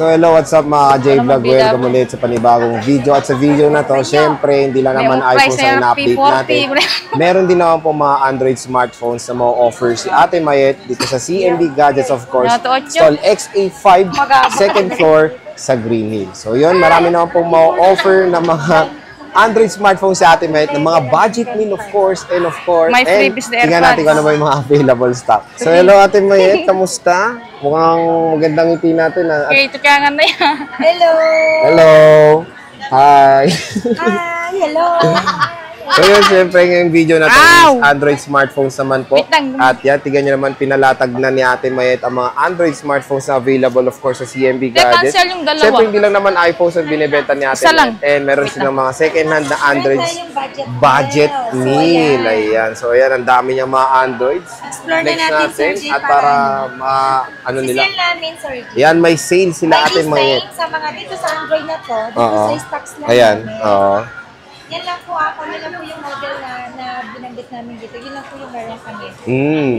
So hello, what's up mga J-Vlog? Welcome ulit sa panibagong video. At sa video na to, syempre, hindi lang naman iPhones ang ina-update natin. Meron din naman po mga Android smartphones na mga offer si Ate Mayet dito sa CMB Gadgets, of course. Stall XA5, second floor sa Green Hill. So yun, marami naman po mga offer na mga Android smartphone si Ate Mayet ng mga budget meal, of course, and of course, my freebies na AirPods. Tingnan natin kung ano ba yung mga available stock. So hello Ate Mayet, kamusta? Mukhang magandang ngiti natin. Okay, ito kaya nga na yan. Hello! Hello! Hi! Hi! Hello! So yun, syempre ngayong video na ito is Android smartphones naman po. At yan, tignan nyo naman, pinalatag na ni Ate Mayet ang mga Android smartphones na available, of course, sa CMB Gadgets. Syempre, hindi lang naman iPhones ang binibenta ni Ate Mayet. And meron silang mga second-hand na Android budget meal. Ayan. So ayan, ang dami niyang mga Androids. Next natin. At para ano nila. Ayan, may sale sila Ate Mayet. Sa mga dito sa Android na to, dito sa stocks lang. Ayan, oo. Yan lang po ako, yan lang po yung model na binanggit namin dito. Yun lang po yung meron kami.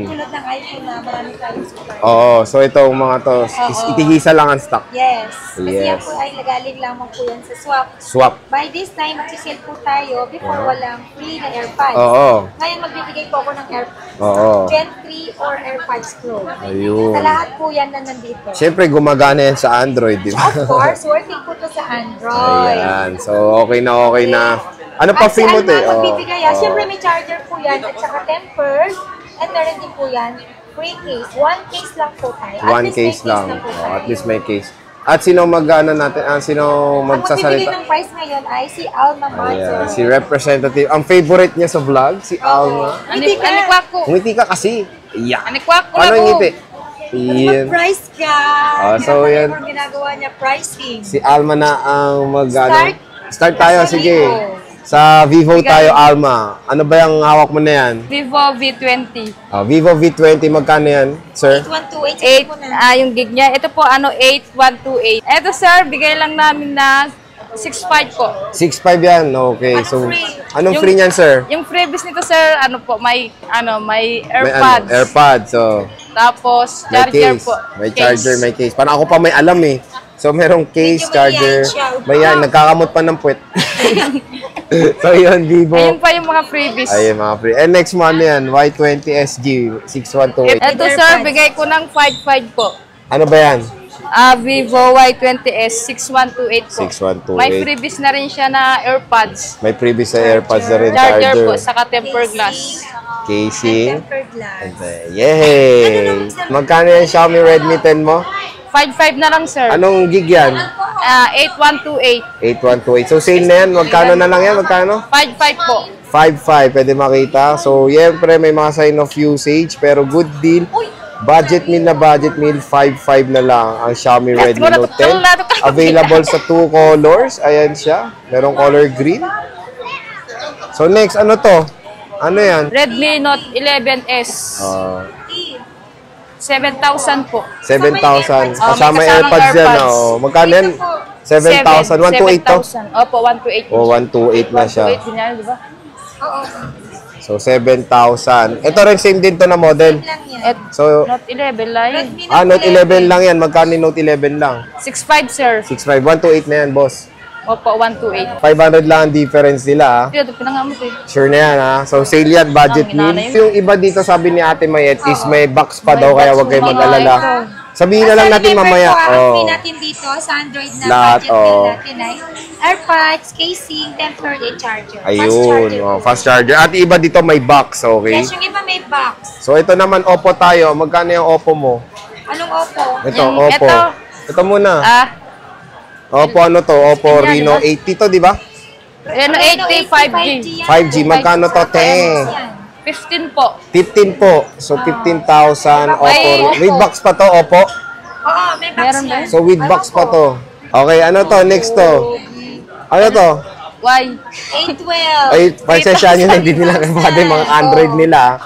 Tulad ng iPhone na marami tayong super. Oo, so ito mga to, itigisa lang ang stock. Yes. Kasi yan po ay nagaling lamang po yan sa swap. By this time, magsisale po tayo before walang free na AirPods. Ngayon magbibigay po ako ng AirPods. Gen 3 or AirPods Pro. Ayun. Sa lahat po yan na nandito. Siyempre, gumagana yan sa Android, di ba? Of course, working po to sa Android. Ayan. So, okay na. Ano pa free mo ito? Magbibigay yan. Siyempre may charger po yan at saka tempers. And meron din po yan, free case. One case lang po tayo. One case lang. At least may case. At sino natin? Sino magsasalita? Ang magbibigay ng price ngayon ay si Alma Mater. Si representative. Ang favorite niya sa vlog, si Alma. Anikwak ko. Ngiti ka kasi. Yeah. Anikwak ko Paano ngiti? Iyan. Price ka. So yan. Ang ginagawa niya, pricing. Si Alma na ang Start tayo, sige. Sa Vivo tayo, Alma. Ano ba yung hawak mo na yan? Vivo V20. Vivo V20, magkano yan, sir? 8128. Yung gig niya. Ito po, 8128. Ito, sir, bigay lang namin na 6.5 po. 6.5 yan, okay. So, anong free niyan, sir? Yung freebies nito, sir, may AirPods. May AirPods, so. Tapos, charger po. May charger, may case. Parang ako pa may alam eh. So, merong case, charger. May yan, nagkakamot pa ng puwet. So, yun, Vivo. Ayun pa yung mga freebies. Ayun, mga free. And next one yan, Y20 SG 6128. Ito, sir, bigay ko ng 5.5 po. Ano ba yan? Vivo Y20s 6128 po. 6128. May freebies na rin siya na AirPods. May freebies na AirPods na rin, charger po, saka tempered glass. Casing. Tempered glass. Yay! Magkano yan Xiaomi Redmi 10 mo? 5.5 na lang, sir. Anong gig yan? 8128. 8128. So, sale na yan. Magkano na lang yan? Magkano? 5.5 po. 5.5. Pwede makita. So, syempre, may mga sign of usage. Pero good deal. Budget meal na budget meal. 5.5 na lang ang Xiaomi Redmi Note 10. Available sa 2 colors. Ayan siya. Merong color green. So, next. Ano to? Ano yan? Redmi Note 11s. 7,000 po. 7,000. Kasama AirPods yan. Magkano yan? 7,000. 128 to? Opo, 128. 128 na siya. 128 din yan, di ba? So, 7,000. Ito rin same din to na model. So, Note 11 lang. Note 11 lang yan. Magkano Note 11 lang? 6.5, sir. 6,500. 128 na yan, boss. Opo, 128. 500 lang ang difference nila. Ito, pinangamot eh. Sure na yan, ha? So, sale yan, budget meal. Yung iba dito, sabi ni Ate Mayet, is may box pa daw, kaya huwag kayo mag-alala. Sabihin na lang natin mamaya. Ang natin dito sa Android na budget meal natin ay AirPods, casing, tempered, and charger. Ayun, fast charger. At iba dito may box, okay? Yes, yung iba may box. So, ito naman, Oppo tayo. Magkano yung Oppo mo? Anong Oppo? Ito, Oppo. Ito muna. Oppo, ano to? Oppo Reno 80 to, di ba? Reno 80 5G. 5G, magkano to? 10. 15 po. 15 po. So, 15,000 Oppo. With box pa to, Oppo? Oo, may box yan. So, with box pa to. Okay, ano to? Next to. Ano to? Y. A12. Ay, pansensya nyo, hindi nila kapatid mga Android nila.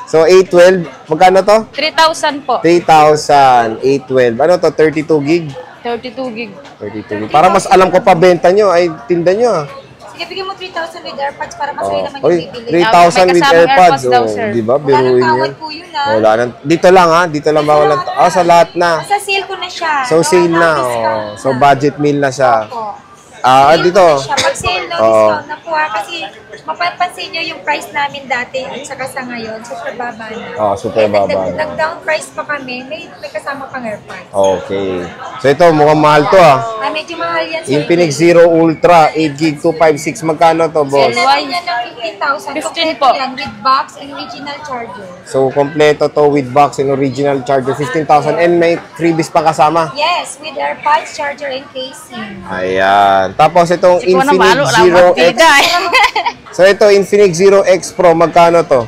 So, A12, magkano to? 3,000 po. 3,000, A12. Ano to? 32 gig? 32 gig. 32 gig. Para mas alam ko pa benta nyo, ay tinda nyo. Sige, bigyan mo 3,000 with AirPods para masaya naman yung bibili. 3,000 with AirPods. daw, sir. Di ba? Biruin nyo. Po yun, Wala na. Dito lang ha. Dito lang ba walang... sa lahat na. Sa sale ko na na siya. So, sale na. So, budget meal na siya. Dito. Pag-sale, no discount na po kasi mapapansin nyo yung price namin dati at saka sa ngayon, super baba na. Super baba. Nag-down price pa kami, may kasama pang AirPods. Okay. So ito, mukhang mahal to medyo mahal yan. Infinix Zero Ultra, 8GB 256. Magkano to, boss? Sale yan ng 15,000. 15 po. Yan with box and original charger. So, kompleto to with box and original charger, 15,000. And may freebies pa kasama? Yes, with AirPods, charger, and casing. Ayan. Tapos itong Infinix Zero X. So ito, Infinix Zero X Pro, magkano to?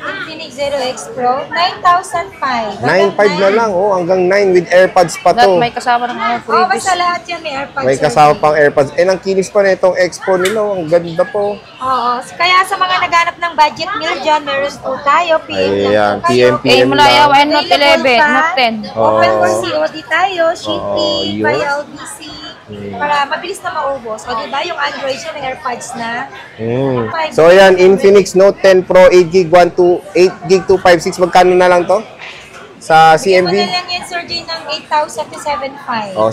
Infinix Zero X Pro, 9,500. 9,500 na lang, hanggang 9 with AirPods pa to. May kasama ng freebies. Basta lahat yan may AirPods. May kasama pang AirPods. Ang kinis pa na itong X Pro nila, ang ganda po. Kaya sa mga naghanap ng budget meal dyan, meron po tayo. Ayan, PM Mula lang. yaw, Note 11, Note 10. Open for COD tayo, shipping, via LBC. Para mabilis na maubos. Diba yung Android siya ng AirPods na? So ayan, Infinix Note 10 Pro 8GB 256. Magkano na lang to? Sa CMB? Bigyan mo na lang yan, Sir Jay, ng 8,000 to 7,500.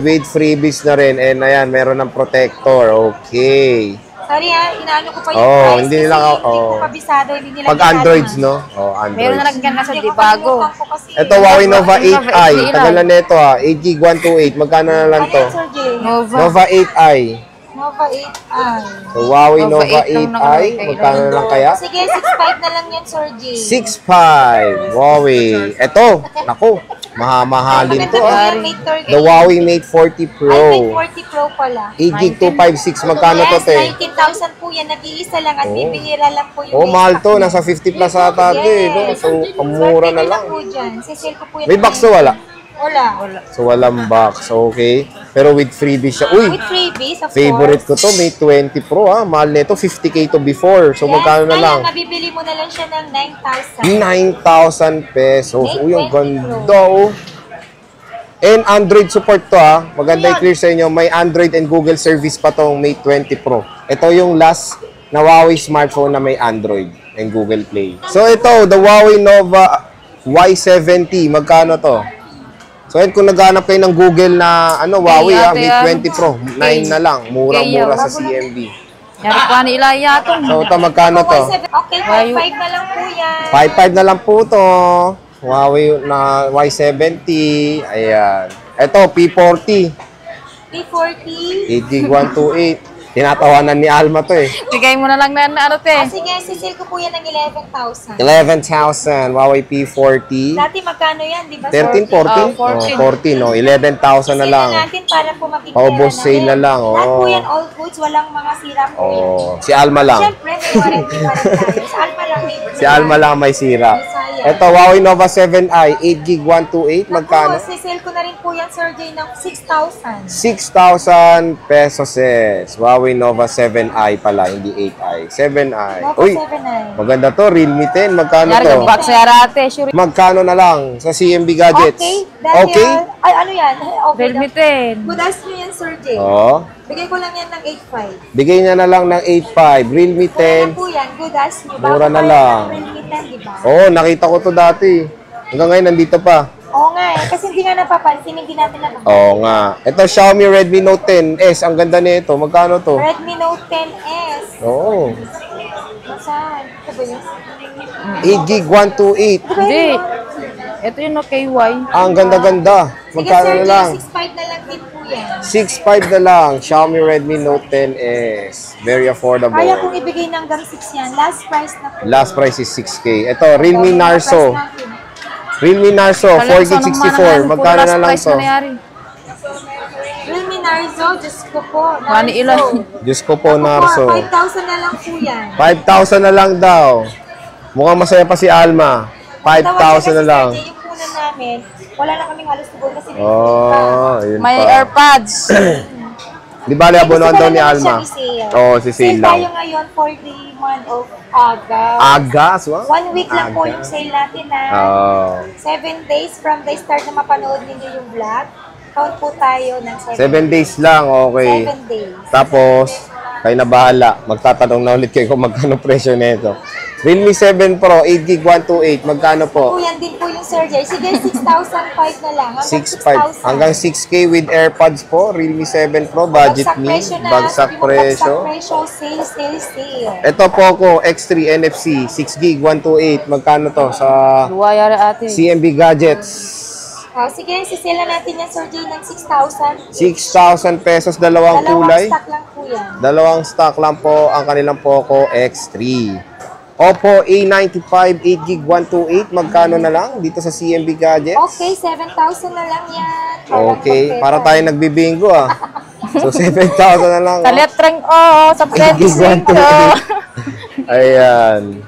7,500 with freebies na rin. And ayan, meron ng protector. Okay. Sorry inaano ko pa yung price hindi kasi nila hindi ko kabisado, hindi nila pag Androids, no? Meron Androids. na lang nasa di bago. Ito, Huawei Nova 8i. Tagal na nito 8GB 128. Magkano na lang to? Sir Jay? Nova 8i. Nova 8i. So, Huawei Nova Nova 8 lang 8i. Magkano na lang kaya? Sige, 6,500 na lang yan, Sir Jay. 6,500. Huawei. Ito, naku. Mahamahalin to The Huawei Mate 40 Pro. Mate 40 Pro pala. 8GB 256. Magkano to, te? 19,000 po yan. Nag-iisa lang at bibihira lang po yung mahal to. Nasa 50 plus ata ito no? So, pamura na lang. Sisale ko po yan. May box to wala? Wala. So, walang box. Okay. Pero with freebies siya. Uy! With freebies, of Favorite course. ko to, Mate 20 Pro Mahal nito, 50K to before. So, magkano na lang? Mabibili mo na lang siya ng 9,000 pesos. Uy, ang ganda And Android support to Maganda i-clear sa inyo. May Android and Google service pa tong Mate 20 Pro. Ito yung last na Huawei smartphone na may Android and Google Play. So, ito, the Huawei Nova Y70. Magkano to? So, kung naghanap kayo ng Google na Huawei Mate 20 Pro, 9 na lang. Murang-mura sa CMB. Yari pa ni Ilaya to. So, ito, magkano to? Okay, 5,500 na lang po yan. 5,500 na lang po to. Huawei na Y70. Ayan. Ito, P40. P40. 8GB 128. Tinatawanan ni Alma to Bigay mo na lang na te. Sige, sisale ko po yan ng 11,000. 11,000. Huawei P40. Dati magkano yan, di ba? 13, 14? 14, no? 11,000 na lang. Sale natin para po mabigyan Paubos sale na lang, Lahat po yan, all goods, walang mga sira po yan. Si Alma lang. Siyempre, may warranty tayo. Sa Alma lang. Si Alma lang may sira. Ito, Huawei Nova 7i, 8GB 128. Magkano? Sisale ko na rin po yan, Sir Jay, ng 6,000. 6,000 pesos. Huawei Nova 7i pala, hindi 8i. 7i. Nova Uy, 7i. maganda to. Realme 10. Magkano Yari to? kang box sa yarate. Sure. Magkano na lang sa CMB Gadgets? Okay? Ay, ano yan? Okay. Realme 10. Good as nyo yan, Sir Jay. Bigay ko lang yan ng 8,500. Bigay niya na lang ng 8,500. Realme Mura na 10. po yan. Good as nyo. Mura na lang. Realme 10, di ba? Nakita ko to dati. Hanggang ngayon, nandito pa. Oo nga Kasi hindi nga napapansin. Hindi natin napapansin. Oo nga. Ito, Xiaomi Redmi Note 10S. Ang ganda nito. Magkano to? Redmi Note 10S. Oo. Saan? Ito ba yun? 8GB 128. Hindi. Ito yung KY. Ang ganda-ganda. Magkano Sige, na lang? Sir, 6,500 na lang din po yan. 6,500 na lang. Xiaomi Redmi Note 10S. Very affordable. Kaya kung ibigay ng hanggang 6 yan, last price na po. Last price is 6K. Ito, Realme Narzo. Realme Narzo, Walang 4GB 64. Magkano na lang to? Realme Narzo, Diyos ko po. Mani ilan? Diyos ko po, Narzo. 5,000 na lang po yan. 5,000 na lang daw. Mukhang masaya pa si Alma. 5,000 na lang. Yung punan namin, wala na kaming halos tugon kasi Yun May pa. AirPods. Di ba, abonoan daw ni Alma? Si sale Sale lang. tayo ngayon for the month of August. Agas, wow. 1 week lang po yung sale natin na 7 days from the start na mapanood ninyo yung vlog. Count po tayo ng 7 days lang, okay. 7 days. Tapos, kayo na bahala. Magtatanong na ulit kayo kung magkano presyo nito. Realme 7 Pro, 8GB 128. Magkano po? Po yan din po yung Sir Jay. Sige, 6,500 na lang. Hanggang 6,500. Hanggang 6K with AirPods po. Realme 7 Pro, budget me. Bagsak presyo. Sale, sale, sale. Ito Poco X3 NFC, 6GB 128. Magkano to sa CMB Gadgets? Sige, sisila natin yan, Sir Jay, ng 6,000. 6,000 pesos, dalawang kulay. Stock lang po yan. Dalawang stock lang po ang kanilang Poco X3. Oppo A95 8GB 128, magkano na lang dito sa CMB Gadgets? Okay, 7,000 na lang yan. Okay, para tayo nagbibingo So 7,000 na lang. Sa letreng O, sa president ko. Ayan.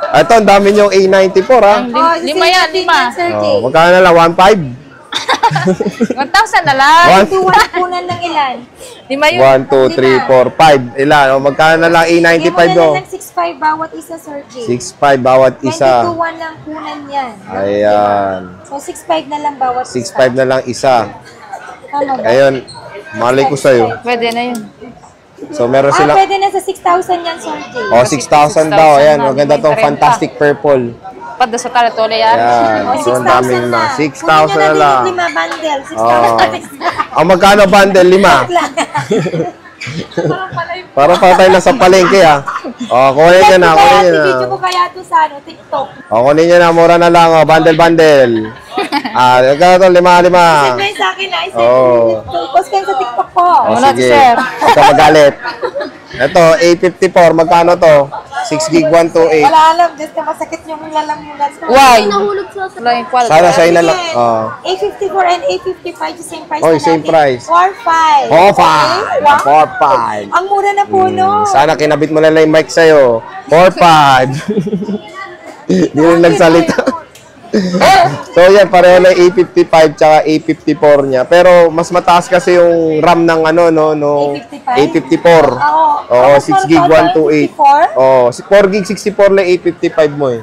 Ito, ang dami niyong A94 Lima yan, lima. Magkano na lang? 1,500? 1,000 na lang. 1 punan ng ilan? Lima yun. 1, 2, 3, 4, 5. Ilan? Magkano na lang A95 do? Ng 6,500 bawat isa, Sir Jay. 6,500 bawat isa. 22,1 lang punan yan. Ayan. So, 6,500 na lang bawat isa. 6,500 na lang isa. Tama ba? Ayun, malay ko sa'yo. Pwede na yun. So, meron silang... Pwede na sa 6,000 yan, Sir Jay. 6,000 daw. Ayan, maganda tong Fantastic Purple. Pada sa talatole yan. Ayan. So, ang daming na. 6,000 na lang. Kunin nyo na 5 bundle. 6,000. Ang magkano bundle? 5. Para patay lang sa palengke kunin nyo na. Kunin nyo na. Video ko kaya ito sa TikTok. Kunin nyo na. Mura na lang. Bundle. Magkano ito? 5. Siyempre sa akin na. Post kayo sa TikTok ko. Sige. Huwag ka magalit. Ito, A54. Magkano to? 6GB 128. Wala alam. Just na masakit yung lalamunan. Why? Sana sa'yo na lang. A54 and A55 the same price Oy, na same natin. price. 4,500. 4,500. Ang mura na po, no? Sana kinabit mo na lang yung mic sa'yo. 4,500. Hindi rin nagsalita. So yan, pareho lang A55 tsaka A54 niya. Pero mas mataas kasi yung RAM ng A54. Oo, 6GB 128. 4GB 64 lang A55 mo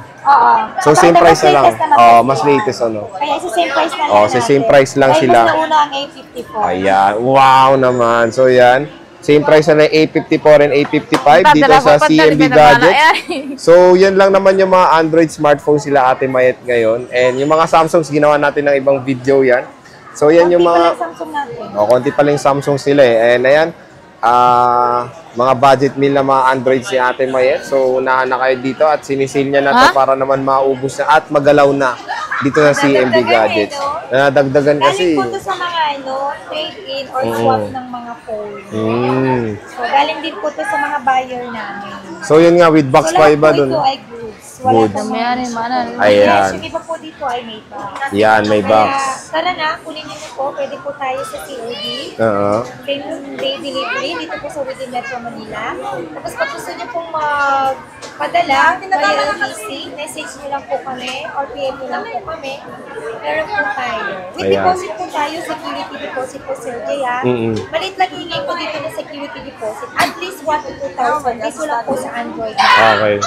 So same price na lang. Mas latest Kaya sa same price na lang sa same price lang sila. Kaya mas nauna ang A54. Ayan, wow naman. So yan, same price na lang A54 and A55 dito sa CMB Gadgets. So, yan lang naman yung mga Android smartphone sila Ate Mayet ngayon. And yung mga Samsungs, ginawa natin ng ibang video yan. So, yan yung mga... konti pa lang Samsung sila And ayan, mga budget meal na mga Android si Ate Mayet. So, unahan na kayo dito at sinisil niya na to para naman maubos na at magalaw na dito sa CMB Gadgets. Nadagdagan kasi. Galing po to sa mga trade-in or swap ng mga phone. So, galing din po to sa mga buyer namin. So, yun nga, with box pa iba dun. Ito ay goods. Wala Goods. Ayan. Yung iba po dito ay may box. Yan, may box. Tara na, kunin niyo po. Pwede po tayo sa COD. Same day delivery dito po sa within Metro Manila. Tapos pag gusto niyo pong magpadala, via LBC, message niyo lang po kami or PM niyo lang po kami. Meron po tayo. With deposit po tayo, security deposit po, Sir Jay, Maliit lang hingay po dito na security deposit. At least 1 to 2,000. Ito lang po sa Android. Okay.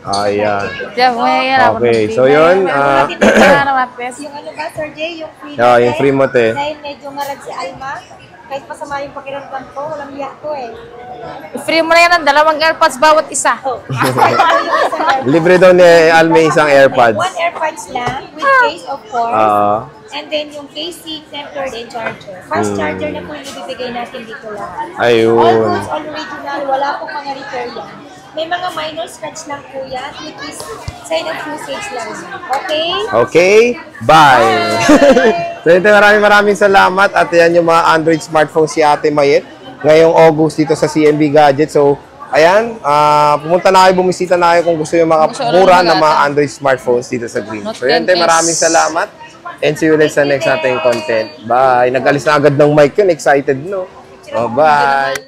Ayan. Okay, so yun. Yung ano ba, Sir Jay? Yung free na yung free mo, te. Dahil medyo marag si Alma. Kahit masama yung pakiramdam ko, walang hiya ko Free mo na yan ng 2 AirPods bawat isa. Libre daw ni Alma isang AirPods. 1 AirPods lang, with case of course. And then yung casing, tempered, and charger. Fast charger na po yung ibibigay natin dito lang. Ayun. All goods, all original, wala pong mga repair yan. May mga minor scratch lang po yan, which is sign of usage lang. Okay? Okay, bye! So ito, maraming salamat. At yan yung mga Android smartphone si Ate Mayet ngayong August dito sa CMB Gadgets. So, ayan, pumunta na kayo, bumisita na kayo kung gusto yung mga mura na mga Android smartphones dito sa Green. So yan, maraming salamat. And see you ulit sa next nating content. Bye! Nag-alis na agad ng mic yun. Excited, no? Bye!